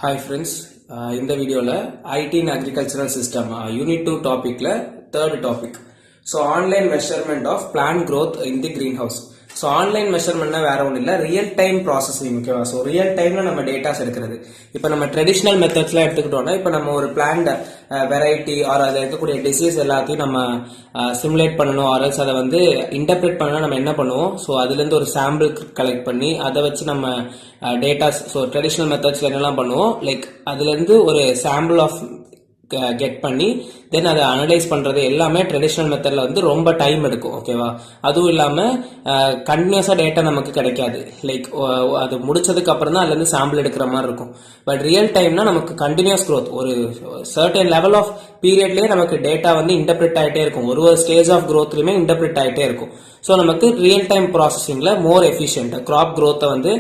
Hi friends, in the video IT in agricultural system unit 2 topic third topic. So online measurement of plant growth in the greenhouse. So online measurement வேற ஒன்றும் இல்லை, real time processing. ஓகேவா? So real டைம்ல நம்ம datas எடுக்கிறது. இப்போ நம்ம traditional மெத்தட்ஸ்லாம் எடுத்துக்கிட்டோம்னா, இப்போ நம்ம ஒரு பிளான்ட் வெரைட்டி ஆர் அதில் இருக்கக்கூடிய டிசீஸ் எல்லாத்தையும் நம்ம சிமுலேட் பண்ணணும், ஆர்எல்ஸ் அதை வந்து இன்டர்பிரேட் பண்ணணும். நம்ம என்ன பண்ணுவோம்? ஸோ அதுலேருந்து ஒரு சாம்பிள் கலெக்ட் பண்ணி அதை வச்சு நம்ம டேட்டாஸ், ஸோ ட்ரெடிஷ்னல் மெத்தட்ஸ்ல என்னெல்லாம் பண்ணுவோம், லைக் அதுலேருந்து ஒரு சாம்பிள் ஆஃப் கெட் பண்ணி தென் அதை அனலைஸ் பண்றது எல்லாமே ட்ரெடிஷ்னல் மெத்தட்ல வந்து ரொம்ப டைம் எடுக்கும். ஓகேவா? அதுவும் இல்லாம கண்டினியூஸா டேட்டா நமக்கு கிடைக்காது. லைக் அது முடிச்சதுக்கு அப்புறம் தான் அதுல இருந்து சாம்பிள் எடுக்கிற மாதிரி இருக்கும். பட் ரியல் டைம்னா நமக்கு கண்டினியூஸ் க்ரோத், ஒரு சர்டன் லெவல் ஆஃப் பீரியட்லயே நமக்கு டேட்டா வந்து இன்டர்பிரேட் ஆகிட்டே இருக்கும். ஒரு ஸ்டேஜ் ஆஃப் க்ரோத்லயுமே இன்டர்பிரேட் ஆகிட்டே இருக்கும். ஸோ நமக்கு ரியல் டைம் ப்ராசஸிங்ல மோர் எஃபிஷியன்ட், கிராப் க்ரோத்தை வந்து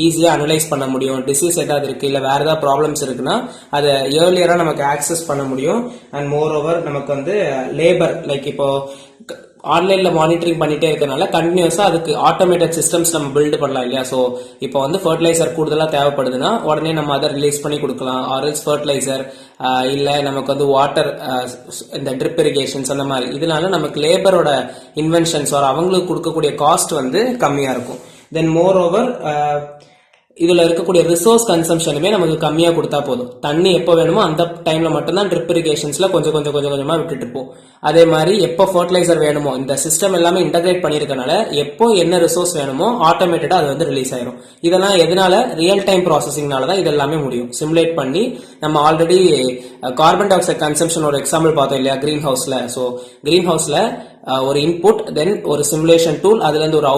ஈஸியா அனலைஸ் பண்ண முடியும். டிசீஸ் ஏதாவது இருக்கு, இல்ல வேற ஏதாவது ப்ராப்ளம்ஸ் இருக்குன்னா அதை ஏர்லியரா நமக்கு ஆக்சஸ் பண்ண முடியும். அண்ட் மோர் ஓவர் நமக்கு வந்து லேபர், லைக் இப்போ ஆன்லைன்ல மானிட்டரிங் பண்ணிட்டே இருக்கனால கண்டினியூஸா அதுக்கு ஆட்டோமேட்டட் சிஸ்டம்ஸ் நம்ம பில்ட் பண்ணலாம் இல்லையா? ஸோ இப்போ வந்து ஃபர்டிலைசர் கூடுதலா தேவைப்படுதுன்னா உடனே நம்ம அதை ரிலீஸ் பண்ணி கொடுக்கலாம். ஆர்எல்ஸ் ஃபர்டிலைசர் இல்ல நமக்கு வந்து வாட்டர், இந்த ட்ரிப் இரிகேஷன்ஸ் அந்த மாதிரி. இதனால நமக்கு லேபரோட இன்வென்ஷன்ஸ் அவங்களுக்கு கொடுக்கக்கூடிய காஸ்ட் வந்து கம்மியா இருக்கும். தென் மோர் ஓவர் இதுல இருக்கக்கூடிய ரிசோர்ஸ் கன்சம்ஷனுமே நமக்கு கம்மியா கொடுத்தா போதும். தண்ணி எப்போ வேணுமோ அந்த டைம்ல மட்டும்தான் ட்ரிப் இரிகேஷன்ஸ்ல கொஞ்சம் கொஞ்சமா விட்டுட்டு இருப்போம். அதே மாதிரி எப்போ ஃபர்டிலைசர் வேணுமோ, இந்த சிஸ்டம் எல்லாமே இன்டகிரேட் பண்ணிருக்கனால எப்போ என்ன ரிசோர்ஸ் வேணுமோ ஆட்டோமேட்டடா அது வந்து ரிலீஸ் ஆயிரும். இதெல்லாம் எதனால? ரியல் டைம் ப்ராசஸிங்னால தான் இது எல்லாமே முடியும். சிமுலேட் பண்ணி நம்ம already carbon dioxide consumption ஒரு எக்ஸாம்பிள் பார்த்தோம் இல்லையா கிரீன் ஹவுஸ்ல. ஸோ கிரீன் ஹவுஸ்ல ஒரு இன்புட், தென் ஒரு சிமுலேஷன் டூல், அதுல இருந்து ஒரு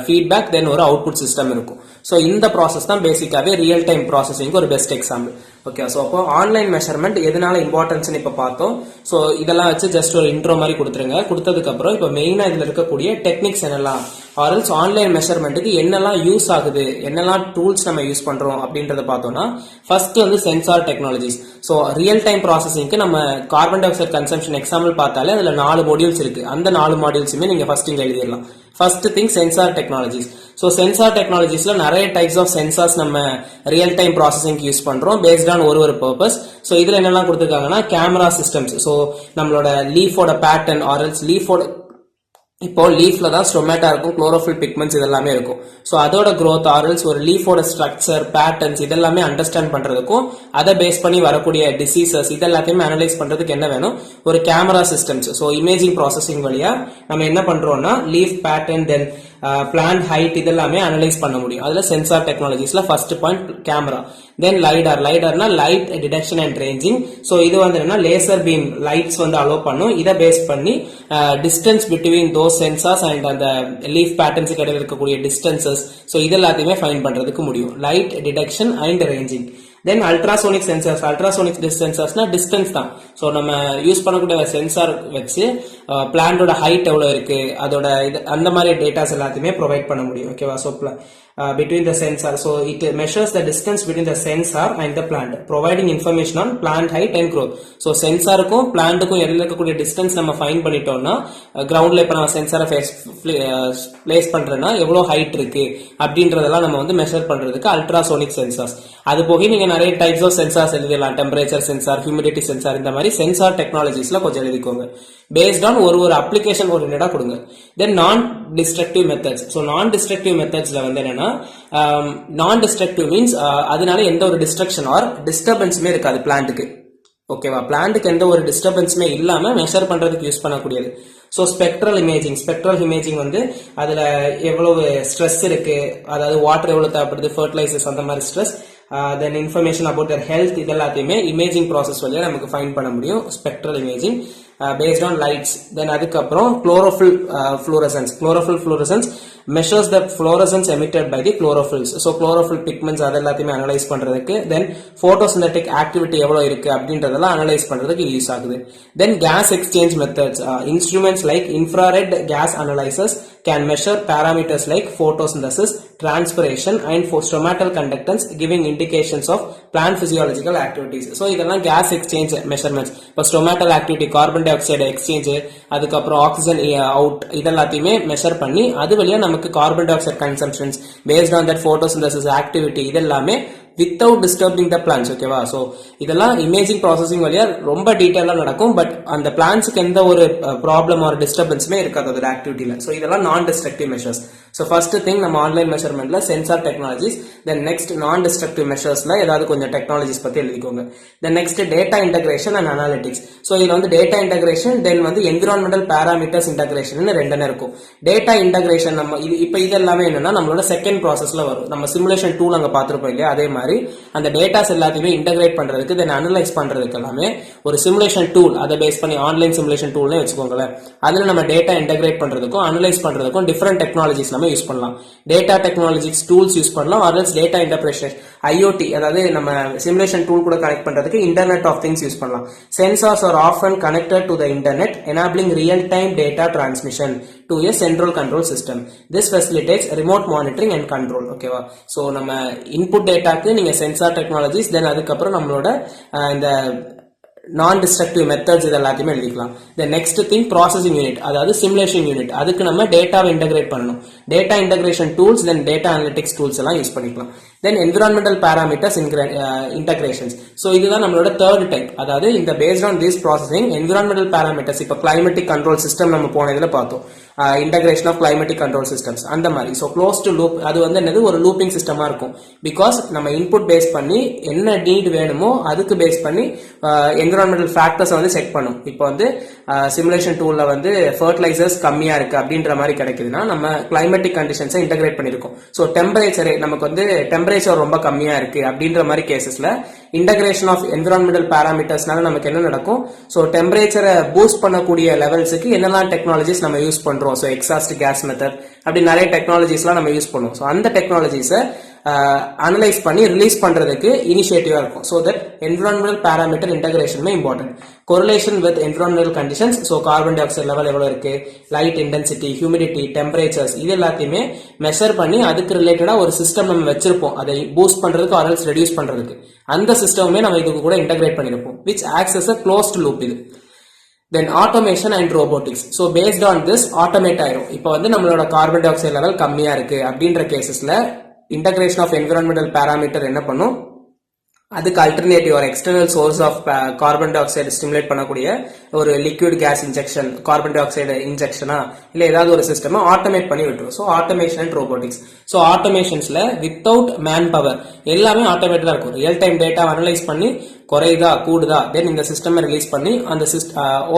ஃபீட்பேக், தென் ஒரு அவுட்புட் சிஸ்டம் இருக்கும். ஸோ இந்த ப்ராசஸ் தான் பேசிக்காவே ரியல் டைம் ப்ராசஸிங் ஒரு பெஸ்ட் எக்ஸாம்பிள். ஓகே, ஸோ அப்போ ஆன்லைன் மெஷர்மெண்ட் எதனால இம்பார்ட்டன்ஸ் இப்போ பார்த்தோம். ஸோ இதெல்லாம் வச்சு ஜஸ்ட் ஒரு இன்ட்ரோ மாதிரி கொடுத்துருங்க. கொடுத்ததுக்கு அப்புறம் இப்போ மெயினா இதுல இருக்கக்கூடிய டெக்னிக்ஸ் என்னெல்லாம், ஆர்எல்ஸ் ஆன்லைன் மெஷர்மெண்ட்டுக்கு என்னெல்லாம் யூஸ் ஆகுது, என்னெல்லாம் டூல்ஸ் நம்ம யூஸ் பண்றோம் அப்படின்றத பார்த்தோம்னா, ஃபர்ஸ்ட் வந்து sensor technologies. So real time ப்ராசஸிங்க்கு நம்ம carbon dioxide consumption example பார்த்தாலே அதுல 4 மாடியூல்ஸ் இருக்கு. அந்த 4 மாடியூல்ஸுமே நீங்க ஃபர்ஸ்ட் இங்க எழுதிடலாம். First thing sensor technologies. So sensor டெக்னாலஜிஸ்ல நிறைய டைப்ஸ் ஆஃப் சென்சார்ஸ் நம்ம ரியல் டைம் ப்ராசஸிங் யூஸ் பண்றோம் பேஸ்ட் ஆன் ஒரு பர்பஸ். ஸோ இதுல என்னெல்லாம் கொடுத்துருக்காங்கன்னா கேமரா சிஸ்டம்ஸ். ஸோ நம்மளோட லீஃபோட பேட்டர்ன் ஆர்எல்ஸ் லீஃபோட, இப்போ லீஃப்ல தான் ஸ்டொமேட்டா இருக்கும், குளோரோஃபில் பிக்மெண்ட்ஸ் இதெல்லாமே இருக்கும். ஸோ அதோட growth ஆர்எல்ஸ் ஒரு லீஃபோட ஸ்ட்ரக்சர், பேட்டர்ன்ஸ் இதெல்லாமே அண்டர்ஸ்டாண்ட் பண்றதுக்கும் அதை பேஸ் பண்ணி வரக்கூடிய டிசீசஸ் இதெல்லாத்தையுமே அனலைஸ் பண்றதுக்கு என்ன வேணும்? ஒரு camera systems. So imaging processing வழியா நம்ம என்ன பண்றோம்னா leaf pattern, then plant height இதெல்லாமே அனலைஸ் பண்ண முடியும். அதுல சென்சார் டெக்னாலஜிஸ்ல first point camera. Then lidar. லைடார்னா light detection and ranging. So இது வந்து என்ன, லேசர் பீம் லைட்ஸ் வந்து அலோவ் பண்ணும். இதை பேஸ் பண்ணி distance between those sensors and அந்த லீஃப் பேட்டர்ன்ஸுக்கு இடையில இருக்கக்கூடிய டிஸ்டன்சஸ், ஸோ இது எல்லாத்தையுமே ஃபைண்ட் பண்றதுக்கு முடியும். Light detection and ranging. Then ultrasonic sensors. Ultrasonic சென்சார்ஸ்னா distance தான். ஸோ நம்ம யூஸ் பண்ணக்கூடிய சென்சார் வச்சு பிளான்டோட ஹைட் எவ்வளவு இருக்கு, அதோட அந்த மாதிரி டேட்டாஸ் எல்லாத்தையுமே ப்ரொவைட் பண்ண முடியும். ஓகேவா? So between the sensor, so it measures the distance between the sensor and the plant, providing information on plant height and growth. So சென்சாருக்கும் பிளான்ட்டுக்கும் இடையில இருக்கக்கூடிய டிஸ்டன்ஸ் நம்ம ஃபைண்ட் பண்ணிட்டோம்னா, கிரவுண்ட்ல இப்ப நம்ம சென்சாரை பிளேஸ் பண்றோம்னா எவ்வளவு ஹைட் இருக்கு அப்படின்றதெல்லாம் நம்ம வந்து மெஷர் பண்றதுக்கு அல்ட்ராசோனிக் சென்சார்ஸ். அது போக நீங்க நிறைய டைப்ஸ் ஆஃப் சென்சார்ஸ் எழுதிடலாம். டெம்பரேச்சர் சென்சார், ஹியூமிடிட்டி சென்சார், இந்த மாதிரி சென்சார் டெக்னாலஜிஸ்ல கொஞ்சம் எழுதிக்கோங்க. பேஸ்ட் ஆன் ஒரு அப்ளிகேஷன் ஓரியன்டா கொடுங்க. தென் நான் டிஸ்ட்ரக்டிவ் மெத்தட்ஸ். ஸோ நான் டிஸ்ட்ரக்டிவ் மெத்தட்ஸ்ல வந்து என்னன்னா, நான் டிஸ்ட்ரக்டிவ் மீன்ஸ் அதனால எந்த ஒரு டிஸ்ட்ரக்ஷன் ஆர் டிஸ்டர்பன்ஸுமே இருக்காது பிளான்ட்டுக்கு. ஓகேவா? பிளான்ட்டுக்கு எந்த ஒரு டிஸ்டர்பன்ஸுமே இல்லாம மெஷர் பண்றதுக்கு யூஸ் பண்ணக்கூடியது. So spectral imaging. Spectral imaging வந்து அதுல எவ்வளவு ஸ்ட்ரெஸ் இருக்கு, அதாவது வாட்டர் எவ்வளவு தேவைப்படுது, ஃபர்டிலைசர்ஸ் அந்த மாதிரி stress, then information about Dhar health, இது எல்லாத்தையுமே இமேஜிங் ப்ராசஸ் வழியா நமக்கு ஃபைண்ட் பண்ண முடியும். Spectral imaging based on lights. Then அதுக்கப்புறம் chlorophyll fluorescence. Chlorophyll fluorescence measures the fluorescence emitted by the chlorophylls. So chlorophyll pigments அதெல்லாத்தையுமே அனலைஸ் பண்றதுக்கு, then photosynthetic activity எவ்வளவு இருக்கு அப்படின்றதெல்லாம் அனலைஸ் பண்றதுக்கு யூஸ் ஆகுது. Then gas exchange methods. Instruments like infrared gas analyzers can measure parameters like photosynthesis, transpiration and stomatal conductance, giving indications of plant physiological activities. So இதெல்லாம் gas exchange measurements. இப்போ stomatal activity, carbon dioxide exchange, அதுக்கப்புறம் oxygen out இதெல்லாத்தையுமே measure பண்ணி அது வழியா நமக்கு carbon di oxide consumptions based on that photosynthesis activity இதெல்லாமே without disturbing த plans. ஓகேவா? So இதெல்லாம் இமேஜிங் ப்ராசஸிங் வழியா ரொம்ப டீட்டெயிலாக நடக்கும். பட் அந்த பிளான்ஸுக்கு எந்த ஒரு ப்ராப்ளம் ஒரு டிஸ்டர்பன்ஸுமே இருக்காது அதோட ஆக்டிவிட்டியில. ஸோ இதெல்லாம் நான் destructive measures. So first thing நம்ம ஆன்லைன் மெஷர்மெண்ட்ல சென்சார் டெக்னாலஜிஸ், தென் நெக்ஸ்ட் நான் டிஸ்ட்ரக்டிவ் மெஷர்ஸ்ல ஏதாவது கொஞ்சம் டெக்னாலஜிஸ் பத்தி எழுதிக்கோங்க. Then next data integration and analytics. So இதுல வந்து டேட்டா இன்டகிரேஷன் தென் வந்து என்விரான்மெண்டல் பேராமீட்டர்ஸ் இன்டகிரேஷன் ரெண்டுன்னு இருக்கும். டேட்டா இன்டகிரேஷன் நம்ம இது எல்லாமே என்னன்னா நம்மளோட செகண்ட் ப்ராசஸ்ல வரும். நம்ம சிமுலேஷன் டூல் அங்க பார்த்திருப்போம் இல்லையா, அதே மாதிரி அந்த டேட்டாஸ் எல்லாத்தையுமே இன்டகிரேட் பண்றதுக்கு தென் அனலைஸ் பண்றதுக்கு எல்லாமே ஒரு சிமுலேஷன் டூல் அதை பேஸ் பண்ணி ஆன்லைன் சிமுலேஷன் டூல்னே வச்சுக்கோங்களேன். அதுல நம்ம டேட்டா இன்டகிரேட் பண்றதுக்கும் அனலைஸ் பண்றதுக்கும் டிஃபரெண்ட் டெக்னாலஜிஸ் நம்ம யூஸ் பண்ணலாம். டேட்டா டெக்னாலஜிஸ் டூல்ஸ் யூஸ் பண்ணலாம், ஆர்எல்ஸ் டேட்டா இன்டர்பிரேஷன் IoT அதாவது நம்ம சிமுலேஷன் டூல் கூட கனெக்ட் பண்றதுக்கு இன்டர்நெட் ஆஃப் திங்ஸ் யூஸ் பண்ணலாம். Sensors are often connected to the internet enabling real time data transmission to a central control system. This facilitates remote monitoring and control. ஓகேவா? So நம்ம input டேட்டாக்கு நீங்க sensor technologies தென் அதுக்கப்புறம் நம்மளோட இந்த நான் destructive methods இது எல்லாத்தையுமே எழுதிக்கலாம். The next thing processing unit, அதாவது சிமுலேஷன் யூனிட். அதுக்கு நம்ம டேட்டாவை இன்டகிரேட் பண்ணணும். Data integration tools then data analytics tools எல்லாம் யூஸ் பண்ணிக்கலாம். Then environmental parameters integrations. So இதுதான் நம்மளோட தேர்ட் டைப். அதாவது இந்த based on this processing environmental parameters, இப்போ கிளைமேட்டிக் கண்ட்ரோல் சிஸ்டம் நம்ம போன இதில் பார்த்தோம், integration of climatic control systems அந்த மாதிரி. ஸோ க்ளோஸ் டு லூப் அது வந்து என்னது ஒரு லூப்பிங் சிஸ்டமா இருக்கும். பிகாஸ் நம்ம இன்புட் பேஸ் பண்ணி என்ன நீட் வேணுமோ அதுக்கு பேஸ் பண்ணி என்விரான்மெண்டல் ஃபேக்டர்ஸ் வந்து செக் பண்ணும். இப்போ வந்து சிமுலேஷன் டூல்ல வந்து ஃபர்டிலைசர்ஸ் கம்மியா இருக்கு அப்படின்ற மாதிரி கிடைக்குதுன்னா நம்ம கிளைமேட்டிக் கண்டிஷன்ஸை இன்டகிரேட் பண்ணிருக்கோம். ஸோ டெம்பரேச்சரே நமக்கு வந்து டெம்பரேச்சர் ரொம்ப கம்மியா இருக்கு அப்படின்ற மாதிரி கேசஸ்ல இன்டகிரேஷன் ஆஃப் என்விரான்மெண்டல் பேராமீட்டர்ஸ்னால நமக்கு என்ன நடக்கும்? ஸோ டெம்பரேச்சரை பூஸ்ட் பண்ணக்கூடிய லெவல்ஸுக்கு என்னெல்லாம் டெக்னாலஜிஸ் நம்ம யூஸ் பண்றோம்? ஸோ எக்ஸாஸ்ட் கேஸ் மெத்தட் அப்படி நிறைய டெக்னாலஜிஸ்லாம் நம்ம யூஸ் பண்ணுவோம். ஸோ அந்த டெக்னாலஜிஸை அனலைஸ் பண்ணி ரிலீஸ் பண்றதுக்கு இனிஷியேட்டிவா இருக்கும். ஸோ தட் என்விரான்மெண்டல் பேராமீட்டர் இன்டகிரேஷனுமே important. Correlation with environmental conditions, so carbon dioxide level எவ்வளவு இருக்கு, லைட் இன்டென்சிட்டி, ஹியூமிடிட்டி, டெம்பரேச்சர்ஸ் இது எல்லாத்தையுமே மெஷர் பண்ணி அதுக்கு ரிலேட்டடா ஒரு சிஸ்டம் நம்ம வச்சிருப்போம். அதை பூஸ்ட் பண்றதுக்கு ஆர்எல்ஸ் ரெடியூஸ் பண்றதுக்கு அந்த சிஸ்டமே நம்ம இதுக்கு கூட இன்டகிரேட் பண்ணிருப்போம். Which acts as a closed loop இது. Then automation and robotics. So based on this automate ஆயிரும். இப்போ வந்து நம்மளோட கார்பன் டை ஆக்சைடு லெவல் கம்மியா இருக்கு அப்படின்ற கேசஸ்ல இன்டகிரேஷன் ஆஃப் என்விரான்மெண்டல் பேராமீட்டர் என்ன பண்ணும்? அதுக்கு அல்டர்னேட்டிவ் ஒரு external source of carbon dioxide stimulate பண்ணக்கூடிய ஒரு liquid gas injection, carbon dioxide இன்ஜெக்ஷனா இல்ல ஏதாவது ஒரு சிஸ்டம் ஆட்டோமேட் பண்ணி விட்டுரும். So automation and robotics. So ஆட்டோமேஷன்ஸ்ல வித்தவுட் மேன் பவர் எல்லாமே ஆட்டோமேட்டடா இருக்கும். ரியல் டைம் டேட்டா அனலைஸ் பண்ணி குறையுதா கூடுதா தென் இந்த சிஸ்டம் ரிலீஸ் பண்ணி அந்த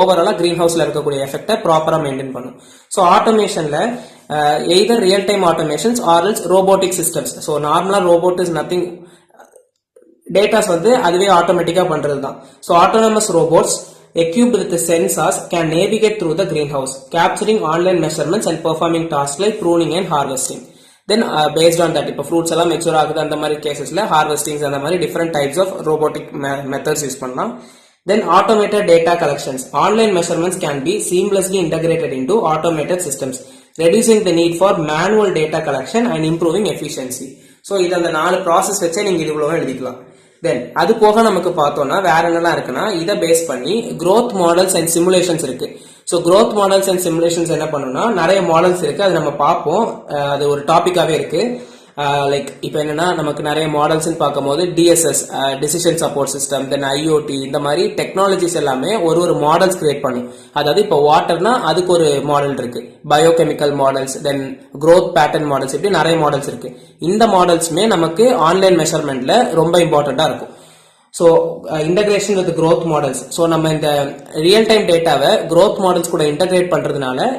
ஓவராலா கிரீன் ஹவுஸ்ல இருக்கக்கூடிய எஃபெக்டை ப்ராப்பரா மெயின்டைன் பண்ணும். ஸோ ஆட்டோமேஷன்ல either real time automations or else robotic systems. So நார்மலா ரோபோட் இஸ் நத்திங், டேட்டாஸ் வந்து அதுவே ஆட்டோமேட்டிக்கா பண்றது தான். So autonomous robots equipped with sensors can navigate through the greenhouse, capturing online measurements and performing tasks like pruning and harvesting. Then based on that, இப்போ fruits எல்லாம் mature ஆகுது அந்த மாதிரி கேசஸ்ல ஹார்வெஸ்டிங்ஸ் அந்த மாதிரி different types of robotic methods use பண்ணலாம். Then automated data collections. Online measurements can be seamlessly integrated into automated systems, reducing the need for manual data collection and improving efficiency. So இது அந்த 4 process வச்சே நீங்க இது இவ்வளவு எழுதிக்கலாம். தென் அது போக நமக்கு பார்த்தோம்னா வேற என்னெல்லாம் இருக்குன்னா இதை பேஸ் பண்ணி growth மாடல்ஸ் அண்ட் சிமுலேஷன்ஸ் இருக்கு. So growth models and simulations என்ன பண்ணுன்னா நிறைய மாடல்ஸ் இருக்கு, அது நம்ம பார்ப்போம். அது ஒரு டாபிக்காவே இருக்கு. லைக் இப்போ என்னன்னா நமக்கு நிறைய மாடல்ஸ் பார்க்கும்போது டிஎஸ்எஸ் டிசிஷன் சப்போர்ட் சிஸ்டம், தென் IoT இந்த மாதிரி டெக்னாலஜிஸ் எல்லாமே ஒரு மாடல்ஸ் கிரியேட் பண்ணும். அதாவது இப்போ வாட்டர்னா அதுக்கு ஒரு மாடல் இருக்கு, பயோகெமிக்கல் மாடல்ஸ், தென் growth பேட்டர்ன் மாடல்ஸ், இப்படி நிறைய மாடல்ஸ் இருக்கு. இந்த மாடல்ஸ்மே நமக்கு ஆன்லைன் மெஷர்மெண்ட்ல ரொம்ப இம்பார்ட்டண்டா இருக்கும். So integration with growth models. So நம்ம இந்த ரியல் டைம் டேட்டாவை growth மாடல்ஸ் கூட இன்டகிரேட் பண்றதுனால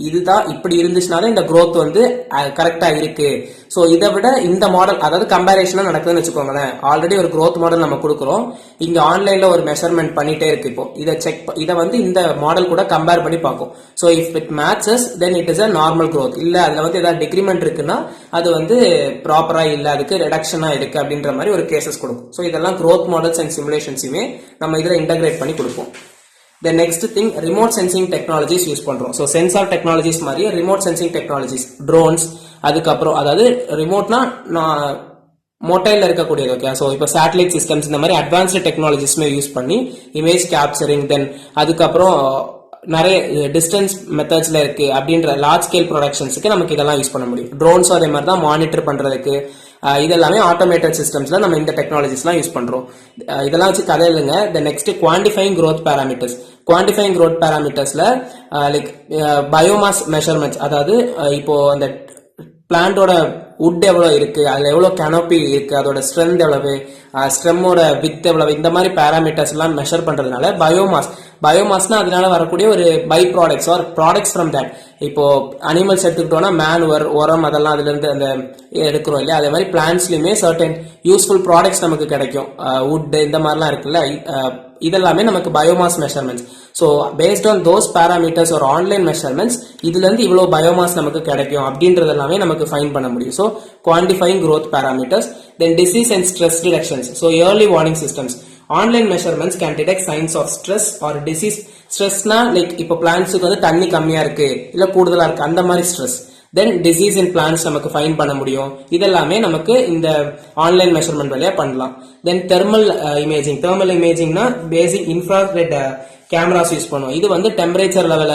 இதுதான் இப்படி இருந்துச்சுனாலும் இந்த growth வந்து கரெக்டா இருக்கு. ஸோ இதை விட இந்த மாடல் அதாவது கம்பேரிஷனா நடக்குதுன்னு வச்சுக்கோங்களேன். ஆல்ரெடி ஒரு growth மாடல் நம்ம கொடுக்குறோம், இங்க ஆன்லைன்ல ஒரு மெஷர்மெண்ட் பண்ணிட்டே இருக்கு. இப்போ இதை வந்து இந்த மாடல் கூட கம்பேர் பண்ணி பார்க்கும். So if it matches then it is a normal growth. இல்ல அதுல வந்து ஏதாவது டிக்ரிமெண்ட் இருக்குன்னா அது வந்து ப்ராப்பரா இல்ல, அதுக்கு ரெடக்ஷனா இருக்கு அப்படின்ற மாதிரி ஒரு கேசஸ் கொடுக்கும். ஸோ இதெல்லாம் growth மாடல்ஸ் அண்ட் சிமுலேஷன்ஸுமே நம்ம இதுல இன்டகிரேட் பண்ணி கொடுப்போம். The next thing, remote sensing technologies use பண்றோம். ஸோ சென்சார் டெக்னாலஜிஸ் மாதிரி ரிமோட் சென்சிங் டெக்னாலஜிஸ், ட்ரோன்ஸ், அதுக்கப்புறம் அதாவது ரிமோட்னா மொபைல்ல இருக்கக்கூடியது. ஓகே, ஸோ இப்போ சேட்டலைட் சிஸ்டம்ஸ் இந்த மாதிரி அட்வான்ஸ்டு டெக்னாலஜிஸ்மே யூஸ் பண்ணி இமேஜ் கேப்சரிங், தென் அதுக்கப்புறம் நிறைய டிஸ்டன்ஸ் மெத்தட்ஸ்ல இருக்கு அப்படின்ற லார்ஜ் ஸ்கேல் ப்ரொடக்ஷன்ஸுக்கு நமக்கு இதெல்லாம் யூஸ் பண்ண முடியும். ட்ரோன்ஸும் அதே மாதிரி தான் மானிட்டர் பண்றதுக்கு, இதெல்லாமே ஆட்டோமேட்டட் சிஸ்டம்ஸ்ல நம்ம இந்த டெக்னாலஜிஸ்லாம் யூஸ் பண்றோம். இதெல்லாம் வச்சு கதை இல்லைங்க. The next quantifying growth parameters. Quantifying growth parametersல லைக் பயோமாஸ் மெஷர்மெண்ட்ஸ், அதாவது இப்போ அந்த பிளான்டோட உட் எவ்வளவு இருக்கு, அதுல எவ்வளவு கேனோபி இருக்கு, அதோட ஸ்ட்ரென்த் எவ்வளவு, ஸ்டெம்மோட வித் எவ்வளவு, இந்த மாதிரி பேராமீட்டர்ஸ் எல்லாம் மெஷர் பண்றதுனால பயோமாஸ்னா அதனால வரக்கூடிய ஒரு by products or products from that. இப்போ அனிமல்ஸ் எடுத்துக்கிட்டோம்னா மேனுவர், உரம், அதெல்லாம் அதுல இருந்து அந்த எடுக்கிறோம் இல்லையா, அதே மாதிரி பிளான்ட்ஸ்லயுமே சர்டன் யூஸ்ஃபுல் ப்ராடக்ட்ஸ் நமக்கு கிடைக்கும். உட் இந்த மாதிரிலாம் இருக்குல்ல, இதெல்லாமே நமக்கு biomass measurements. So based on those parameters ஒரு ஆன்லைன் மெஷர்மெண்ட்ஸ், இதுல இருந்து இவ்வளவு பயோமாஸ் நமக்கு கிடைக்கும் அப்படின்றது எல்லாமே நமக்கு ஃபைன் பண்ண முடியும். So quantifying growth parameters. Then disease and stress reductions. So early warning systems. Online measurements can detect signs of stress or disease. Stressனா லைக் இப்போ பிளான்ட்ஸுக்கு வந்து தண்ணி கம்மியா இருக்கு இல்ல கூடுதலா இருக்கு, அந்த மாதிரி ஸ்ட்ரெஸ். தென் டிசீஸ் இன் பிளான்ட்ஸ் நமக்கு ஃபைன் பண்ண முடியும். இதெல்லாமே நமக்கு இந்த ஆன்லைன் மெஷர்மெண்ட் வழியா பண்ணலாம். தென் தெர்மல் இமேஜிங்னா பேசிக் இன்ஃப்ராரெட் கேமராஸ் யூஸ் பண்ணுவோம். இது வந்து டெம்பரேச்சர் லெவல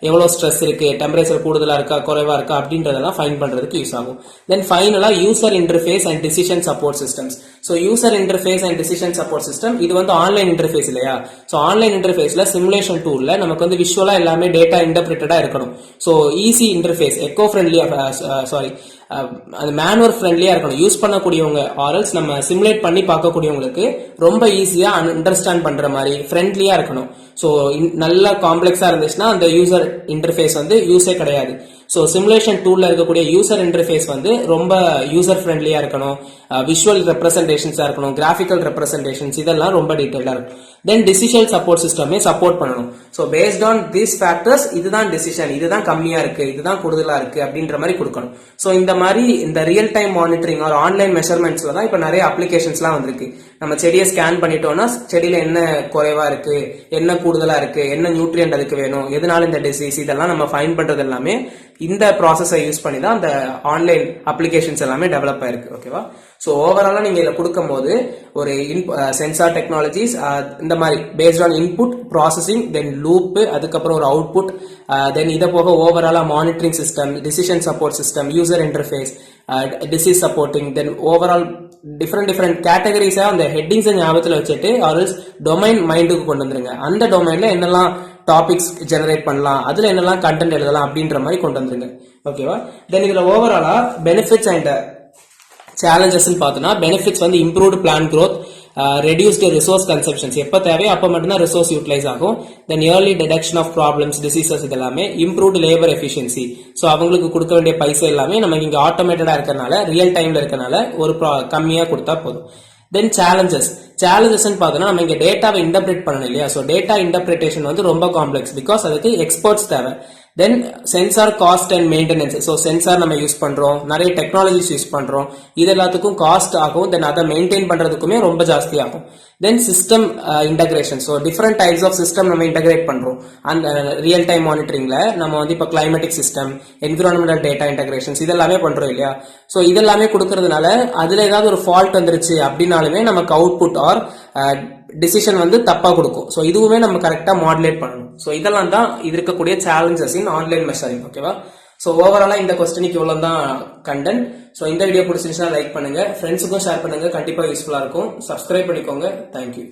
எவ்வளவு ஸ்ட்ரெஸ் இருக்கு, டெம்பரேச்சர் கூடுதலா இருக்கா குறைவா இருக்கா அப்படின்றதெல்லாம் ஃபைன் பண்றதுக்கு யூஸ் ஆகும். தென் ஃபைனலா user interface and decision support systems. So user interface and decision support system இது வந்து ஆன்லைன் இன்டர்ஃபேஸ் இல்லையா. ஸோ ஆன்லைன் இன்டர்ஃபேஸ்ல சிமுலேஷன் டூல்ல நமக்கு வந்து விஷுவலா எல்லாமே டேட்டா இன்டர்பிரேட்டடா இருக்கணும். ஸோ ஈஸி இன்டர்ஃபேஸ், எக்கோ ஃப்ரெண்ட்லியா, அது மேனுவர் ஃப்ரெண்ட்லியா இருக்கணும். யூஸ் பண்ணக்கூடியவங்க ஆர்எல்ஸ் நம்ம சிமுலேட் பண்ணி பார்க்கக்கூடியவங்களுக்கு ரொம்ப ஈஸியா அண்டர்ஸ்டாண்ட் பண்ற மாதிரி ஃப்ரெண்ட்லியா இருக்கணும். ஸோ நல்லா காம்ப்ளெக்ஸா இருந்துச்சுன்னா அந்த யூசர் இன்டர்ஃபேஸ் வந்து யூஸே கிடையாது. ஸோ சிமுலேஷன் டூல்ல இருக்கக்கூடிய யூசர் இன்டர்ஃபேஸ் வந்து ரொம்ப யூசர் ஃப்ரெண்ட்லியா இருக்கணும், விஷுவல் ரெப்ரசன்டேஷன்ஸா இருக்கணும், கிராஃபிக்கல் ரெப்ரசன்டேஷன்ஸ், இதெல்லாம் ரொம்ப டீடைலா இருக்கும். தென் டிசிஷன் சப்போர்ட் சிஸ்டமே சப்போர்ட் பண்ணணும். So based on these factors இதுதான் டிசிஷன், இதுதான் கம்மியா இருக்கு, இதுதான் கூடுதலா இருக்கு அப்படின்ற மாதிரி கொடுக்கணும். ஸோ இந்த மாதிரி இந்த real time monitoring or online மெஷர்மெண்ட்ஸ்ல தான் இப்ப நிறைய அப்ளிகேஷன்ஸ்லாம் வந்திருக்கு. நம்ம செடியை ஸ்கேன் பண்ணிட்டோம்னா செடியில என்ன குறைவா இருக்கு, என்ன கூடுதலா இருக்கு, என்ன நியூட்ரியன்ட் அதுக்கு வேணும், எதனால இந்த டிசீஸ், இதெல்லாம் நம்ம ஃபைன் பண்றது எல்லாமே இந்த ப்ராசஸை யூஸ் பண்ணி தான் அந்த ஆன்லைன் அப்ளிகேஷன்ஸ் எல்லாமே டெவலப் ஆயிருக்கு. ஓகேவா. ஸோ ஓவராலா நீங்க இதில் கொடுக்கும் போது ஒரு சென்சார் டெக்னாலஜிஸ் இந்த மாதிரி based on input processing, then loop, அதுக்கப்புறம் ஒரு அவுட்புட், தென் இதை போக ஓவராலா monitoring system, decision support system, user interface, disease supporting, then overall different கேட்டகரிஸா அந்த ஹெட்டிங்ஸ் ஞாபகத்தில் வச்சுட்டு ஆர்எல்ஸ் டொமைன் மைண்டுக்கு கொண்டு வந்துருங்க. அந்த டொமைன்ல என்னெல்லாம் டாபிக்ஸ் ஜெனரேட் பண்ணலாம், அதுல என்னெல்லாம் கண்டென்ட் எழுதலாம் அப்படின்ற மாதிரி கொண்டு வந்துருங்க. ஓகேவா. தென் இதுல ஓவராலா பெனிஃபிட்ஸ் அண்ட் சேலஞ்சஸ் பார்த்தோம்னா, பெனிஃபிட்ஸ் வந்து improved plan growth, reduced resource consumptions, எப்போ தேவையோ அப்போ மட்டும்தான் ரிசோர்ஸ் யூட்டிலைஸ் ஆகும். Then early detection of problems, diseases, இதெல்லாமே இம்ப்ரூவ்டு லேபர் எஃபிஷியன்சி. ஸோ அவங்களுக்கு கொடுக்க வேண்டிய பைசா எல்லாமே நமக்கு இங்கே ஆட்டோமேட்டடா இருக்கறனால, ரியல் டைம்ல இருக்கறனால ஒரு கம்மியா கொடுத்தா போதும். தென் சேலஞ்சஸ் பார்த்தோம்னா நம்ம இங்க டேட்டாவை இன்டர்பிரேட் பண்ணணும் இல்லையா. ஸோ டேட்டா இன்டர்பிரேட்டேஷன் வந்து ரொம்ப காம்ப்ளெக்ஸ், பிகாஸ் அதுக்கு எக்ஸ்பர்ட்ஸ் தேவை. Then sensor cost and maintenance. So sensor நம்ம யூஸ் பண்றோம், நிறைய டெக்னாலஜிஸ் யூஸ் பண்றோம், இது எல்லாத்துக்கும் காஸ்ட் ஆகும். தென் அதை மெயின்டைன் பண்றதுக்குமே ரொம்ப ஜாஸ்தி ஆகும். Then system integration. So different types of system நம்ம இன்டகிரேட் பண்றோம் அந்த ரியல் டைம் மானிட்டரிங்ல. நம்ம வந்து இப்போ climatic system, environmental data integrations இதெல்லாமே பண்றோம் இல்லையா. ஸோ இதெல்லாமே கொடுக்கறதுனால அதுல ஏதாவது ஒரு ஃபால்ட் வந்துருச்சு அப்படின்னாலுமே நமக்கு அவுட்புட் ஆர் டிசிஷன் வந்து தப்பா கொடுக்கும். ஸோ இதுவுமே நம்ம கரெக்டா மாடுலேட் பண்ணணும். ஸோ இதெல்லாம் தான் இது இருக்கக்கூடிய சேலஞ்சஸ் இன் ஆன்லைன் மெஷரிங். ஓகேவா. ஸோ ஓவராலா இந்த கொஸ்டினுக்கு இவ்வளவு தான் கண்டென்ட். ஸோ இந்த வீடியோ பிடிச்சிருந்துச்சுன்னா லைக் பண்ணுங்க, ஃப்ரெண்ட்ஸுக்கும் ஷேர் பண்ணுங்க, கண்டிப்பா யூஸ்ஃபுல்லா இருக்கும். சப்ஸ்கிரைப் பண்ணிக்கோங்க. தேங்க்யூ.